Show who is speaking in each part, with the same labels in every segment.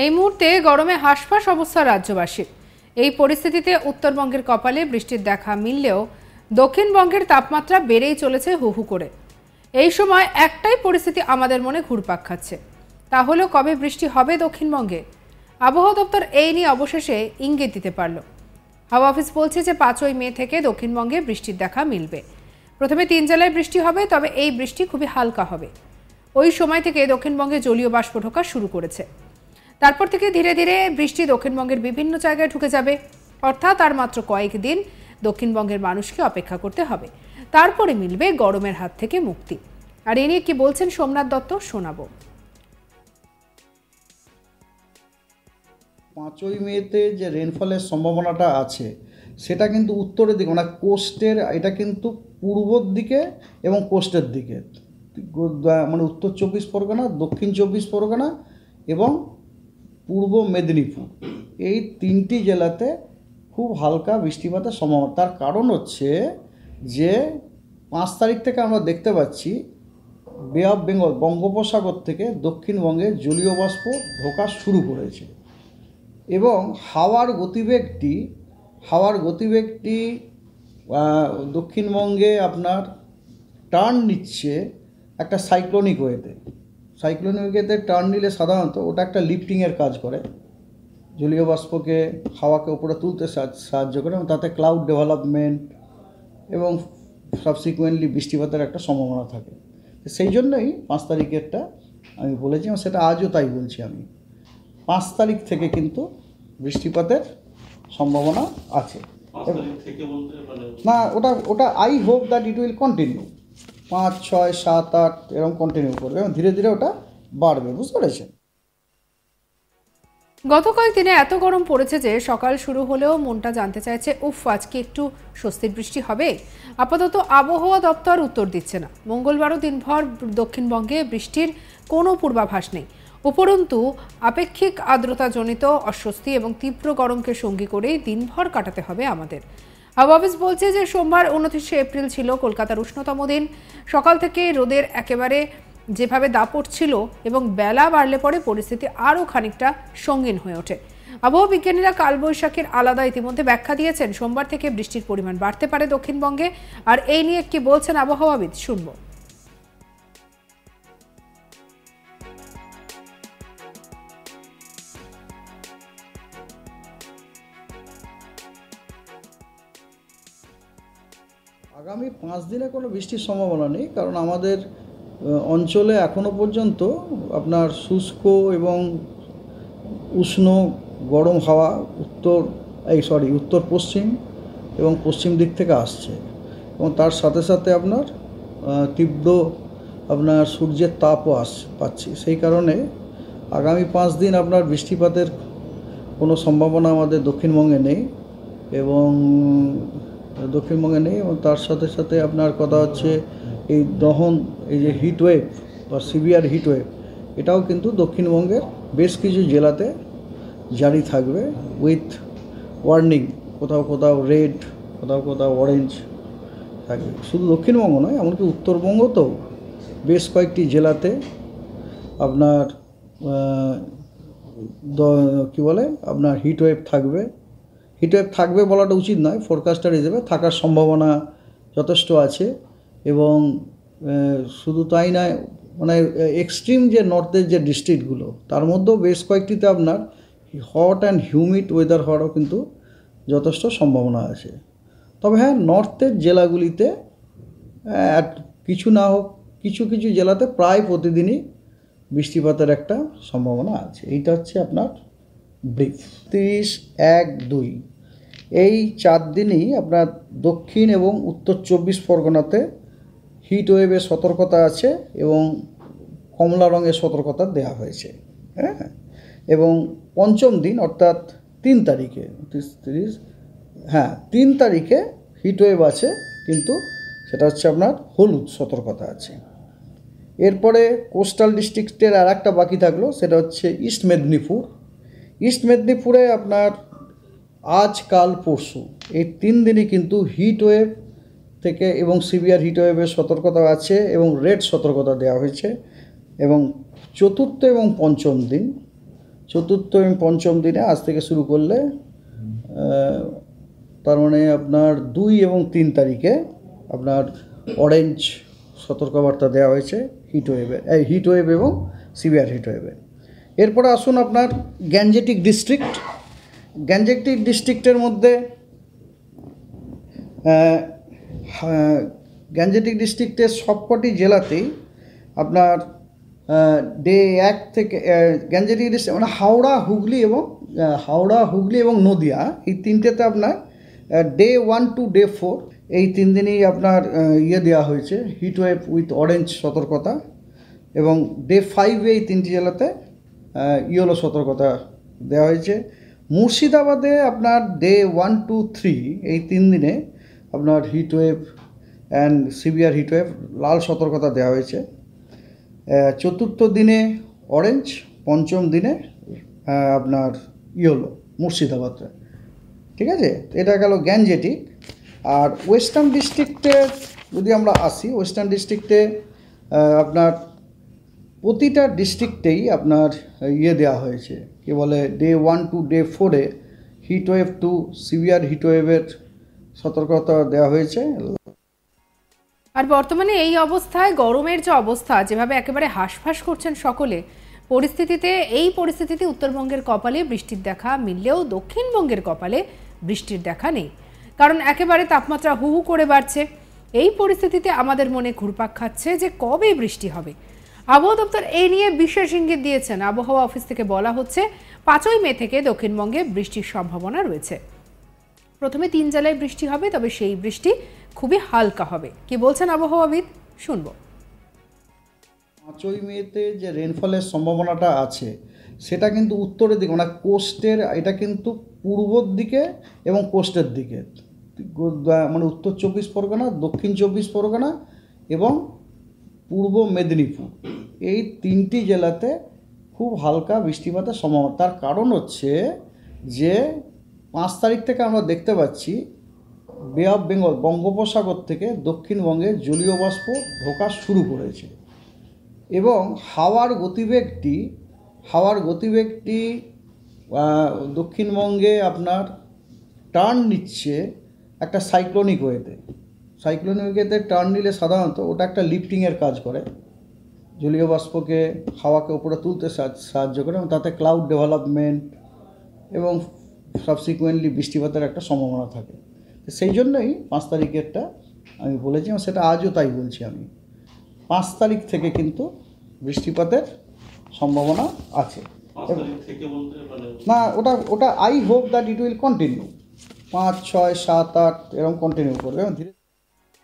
Speaker 1: এই মুহূর্তে গরমে হাঁসফাঁস অবস্থা রাজ্যবাসীর। এই পরিস্থিতিতে উত্তরবঙ্গের কপালে বৃষ্টির দেখা মিললেও দক্ষিণবঙ্গের তাপমাত্রা বেড়েই চলেছে হু হু করে। এই সময় একটাই পরিস্থিতি আমাদের মনে ঘুরপাক খাচ্ছে, তা হলো কবে বৃষ্টি হবে দক্ষিণবঙ্গে। আবহাওয়া দপ্তর এই নিয়ে অবশেষে ইঙ্গিত দিতে পারল। হাওয়া অফিস বলছে যে 5ই মে থেকে দক্ষিণবঙ্গে বৃষ্টির দেখা মিলবে। প্রথমে 3 জেলায় বৃষ্টি হবে, তবে এই বৃষ্টি খুবই হালকা হবে। ওই সময় থেকে দক্ষিণবঙ্গে জলীয় বাষ্প ঢোকা শুরু করেছে। তারপর থেকে ধীরে ধীরে বৃষ্টি দক্ষিণবঙ্গের বিভিন্ন জায়গায় ঢুকে যাবে, অর্থাৎ আর মাত্র কয়েকদিন দক্ষিণবঙ্গের মানুষকে অপেক্ষা করতে হবে। তারপরে মিলবে গরমের হাত থেকে মুক্তি। আর এ নিয়ে কি বলছেন সোমনাথ দত্ত, শোনাবো।
Speaker 2: 5ই মেতে যে রেনফলের সম্ভাবনাটা আছে সেটা কিন্তু উত্তরের দিকে, মানে কোস্টের, এটা কিন্তু পূর্বর দিকে এবং কোস্টের দিকে, মানে উত্তর 24 পরগনা, দক্ষিণ 24 পরগনা এবং পূর্ব মেদিনীপুর, এই 3টি জেলাতে খুব হালকা বৃষ্টিপাতের সম্ভাবনা। তার কারণ হচ্ছে যে 5 তারিখ থেকে আমরা দেখতে পাচ্ছি বে অফ বেঙ্গল, বঙ্গোপসাগর থেকে দক্ষিণবঙ্গে জলীয় বাষ্প ঢোকা শুরু করেছে এবং হাওয়ার গতিবেগটি দক্ষিণবঙ্গে আপনার টার্ন নিচ্ছে একটা সাইক্লোনিক ওয়েতে। টার্ন নিলে সাধারণত ওটা একটা লিফটিংয়ের কাজ করে, জলীয় বাষ্পকে হাওয়াকে উপরে তুলতে সাহায্য করে এবং তাতে ক্লাউড ডেভেলপমেন্ট এবং সাবসিকুয়েন্টলি বৃষ্টিপাতের একটা সম্ভাবনা থাকে। সেই জন্যই 5 তারিখেরটা আমি বলেছি এবং সেটা আজও তাই বলছি আমি। 5 তারিখ থেকে কিন্তু বৃষ্টিপাতের সম্ভাবনা আছে। না, ওটা I hope that it will continue, 5, 6, 7, 8 এরকম কন্টিনিউ করবে এবং ধীরে ধীরে ওটা বাড়বে, বুঝতে পেরেছেন।
Speaker 1: গত কয়েকদিনে এত গরম পড়েছে যে সকাল শুরু হলেও মনটা জানতে চাইছে, উফ, আজকে একটু স্বস্তির বৃষ্টি হবে। আপাতত আবহাওয়া দপ্তর উত্তর দিচ্ছে না। মঙ্গলবারও দিনভর দক্ষিণবঙ্গে বৃষ্টির কোনো পূর্বাভাস নেই। উপরন্তু আপেক্ষিক আর্দ্রতাজনিত অস্বস্তি এবং তীব্র গরমকে সঙ্গী করেই দিনভর কাটাতে হবে আমাদের। হাওয়া অফিস বলছে যে সোমবার 29শে এপ্রিল ছিল কলকাতার উষ্ণতম দিন। সকাল থেকে রোদের একেবারে যেভাবে দাপট ছিল এবং বেলা বাড়লে পরে পরিস্থিতি আরও খানিকটা সঙ্গীন হয়ে ওঠে। আবহাওয়া বিজ্ঞানীরা কালবৈশাখীর আলাদা ইতিমধ্যে ব্যাখ্যা দিয়েছেন। সোমবার থেকে বৃষ্টির পরিমাণ বাড়তে পারে দক্ষিণবঙ্গে। আর এই নিয়ে কি বলছেন আবহাওয়াবিদ, শুনবো।
Speaker 2: আগামী 5 দিনে কোনো বৃষ্টির সম্ভাবনা নেই, কারণ আমাদের অঞ্চলে এখনও পর্যন্ত আপনার শুষ্ক এবং উষ্ণ গরম হাওয়া উত্তর পশ্চিম এবং পশ্চিম দিক থেকে আসছে এবং তার সাথে সাথে আপনার তীব্র আপনার সূর্যের তাপও পাচ্ছি। সেই কারণে আগামী 5 দিন আপনার বৃষ্টিপাতের কোনো সম্ভাবনা আমাদের দক্ষিণবঙ্গে নেই এবং তার সাথে সাথে আপনার কথা হচ্ছে এই যে হিটওয়েভ বা সিভিয়ার হিটওয়েভ, এটাও কিন্তু দক্ষিণবঙ্গের বেশ কিছু জেলাতে জারি থাকবে উইথ ওয়ার্নিং, কোথাও কোথাও রেড, কোথাও কোথাও অরেঞ্জ থাকবে। শুধু দক্ষিণবঙ্গ নয়, এমনকি উত্তরবঙ্গতেও বেশ কয়েকটি জেলাতে আপনার আপনার হিটওয়েভ থাকবে বলাটা উচিত নয়, ফোরকাস্টার হিসেবে থাকার সম্ভাবনা যথেষ্ট আছে। এবং শুধু তাই নয়, মানে এক্সট্রিম যে নর্থের যে ডিস্ট্রিক্টগুলো, তার মধ্যেও বেশ কয়েকটিতে আপনার হট অ্যান্ড হিউমিড ওয়েদার হওয়ারও কিন্তু যথেষ্ট সম্ভাবনা আছে। তবে হ্যাঁ, নর্থের জেলাগুলিতে কিছু না হোক কিছু কিছু জেলাতে প্রায় প্রতিদিনই বৃষ্টিপাতের একটা সম্ভাবনা আছে। এইটা হচ্ছে আপনার ব্রিফ। 30-1-2 এই 4 দিনই আপনার দক্ষিণ এবং উত্তর 24 পরগনাতে হিট ওয়েভের সতর্কতা আছে এবং কমলা রঙের সতর্কতা দেওয়া হয়েছে। হ্যাঁ, এবং পঞ্চম দিন অর্থাৎ 3 তারিখে 3 তারিখে হিট ওয়েভ আছে, কিন্তু সেটা হচ্ছে আপনার হলুদ সতর্কতা আছে। এরপরে কোস্টাল ডিস্ট্রিক্টের আর একটা বাকি থাকলো, সেটা হচ্ছে ইস্ট মেদিনীপুরে আপনার আজ, কাল, পরশু এই 3 দিনই কিন্তু হিট ওয়েভ থেকে এবং সিভিয়ার হিট ওয়েভের সতর্কতা আছে এবং রেড সতর্কতা দেওয়া হয়েছে। এবং চতুর্থ এবং পঞ্চম দিন চতুর্থ এবং পঞ্চম দিনে আজ থেকে শুরু করলে তার মানে আপনার 2 এবং 3 তারিখে আপনার অরেঞ্জ সতর্কবার্তা দেওয়া হয়েছে হিট ওয়েভ এবং সিভিয়ার হিট ওয়েভের। এরপরে আসুন আপনার গ্যাঞ্জেটিক ডিস্ট্রিক্টের মধ্যে গ্যাঞ্জেটিক ডিস্ট্রিক্টের সবকটি জেলাতেই আপনার ডে 1 থেকে গ্যাঞ্জেটিক ডিস্ট্রিক্ট মানে হাওড়া হুগলি এবং নদিয়া, এই তিনটেতে আপনার ডে 1 টু ডে 4 এই 3 দিনই আপনার দেওয়া হয়েছে হিট ওয়েভ উইথ অরেঞ্জ সতর্কতা, এবং ডে 5 এই 3টি জেলাতে ইয়েলো সতর্কতা দেওয়া হয়েছে। মুর্শিদাবাদে আপনার ডে 1 টু 3 এই 3 দিনে আপনার heat wave and severe heat wave লাল সতর্কতা দেওয়া হয়েছে। চতুর্থ দিনে অরেঞ্জ, পঞ্চম দিনে আপনার ইয়েলো মুর্শিদাবাদে। ঠিক আছে, এটা গেল গ্যাঞ্জেটিক। আর ওয়েস্টার্ন ডিস্ট্রিক্টে যদি আমরা আসি, ওয়েস্টার্ন ডিস্ট্রিক্টে আপনার প্রতিটা ডিস্ট্রিক্টেই আপনার দেওয়া হয়েছে, কি বলে ডে 1 টু ডে 4-এ heat wave to severe heat ওয়েভের সতর্কতা দেওয়া হয়েছে।
Speaker 1: আর বর্তমানে এই অবস্থায় গরমের যে অবস্থা, যেভাবে একেবারে হাঁসফাঁস করছেন সকলে, এই পরিস্থিতিতে উত্তরবঙ্গের কপালে বৃষ্টির দেখা মিললেও দক্ষিণবঙ্গের কপালে বৃষ্টির দেখা নেই, কারণ একেবারে তাপমাত্রা হু হু করে বাড়ছে। এই পরিস্থিতিতে আমাদের মনে ঘুরপাক খাচ্ছে যে কবে বৃষ্টি হবে। আবহাওয়া দপ্তর এই নিয়ে বিশেষ ইঙ্গিত দিয়েছেন। আবহাওয়া অফিস থেকে বলা হচ্ছে 5ই মে থেকে দক্ষিণবঙ্গে বৃষ্টির সম্ভাবনা রয়েছে। প্রথমে 3 জেলায় বৃষ্টি হবে, তবে সেই বৃষ্টি খুবই হালকা হবে। কি বলছেন আবহাওয়াবিদ, শুনবো।
Speaker 2: 5ই মেতে যে রেনফলের সম্ভাবনাটা আছে সেটা কিন্তু উত্তরের দিকে, মানে কোস্টের, এটা কিন্তু পূর্বর দিকে এবং কোস্টের দিকে, মানে উত্তর 24 পরগনা, দক্ষিণ 24 পরগনা এবং পূর্ব মেদিনীপুর, এই 3টি জেলাতে খুব হালকা বৃষ্টিপাতের সম্ভাবনা। তার কারণ হচ্ছে যে 5 তারিখ থেকে আমরা দেখতে পাচ্ছি বে অফ বেঙ্গল, বঙ্গোপসাগর থেকে দক্ষিণবঙ্গে জলীয় বাষ্প ঢোকা শুরু করেছে, এবং হাওয়ার গতিবেগটি দক্ষিণবঙ্গে আপনার টার্ন নিচ্ছে একটা সাইক্লোনিক ওয়েতে টার্ন নিলে সাধারণত ওটা একটা লিফটিংয়ের কাজ করে, জলীয় বাষ্পকে হাওয়াকে উপরে তুলতে সাহায্য করে, এবং তাতে ক্লাউড ডেভেলপমেন্ট এবং সাবসিকুয়েন্টলি বৃষ্টিপাতের একটা সম্ভাবনা থাকে। সেই জন্যই 5 তারিখেরটা আমি বলেছি, এবং সেটা আজও তাই বলছি আমি। 5 তারিখ থেকে কিন্তু বৃষ্টিপাতের সম্ভাবনা আছে। না, ওটা I hope that it will continue, 5, 6, 7, 8 এরকম কন্টিনিউ করবে।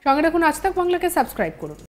Speaker 1: সঙ্গে রাখুন আজ তাক বাংলাকে, সাবস্ক্রাইব করুন।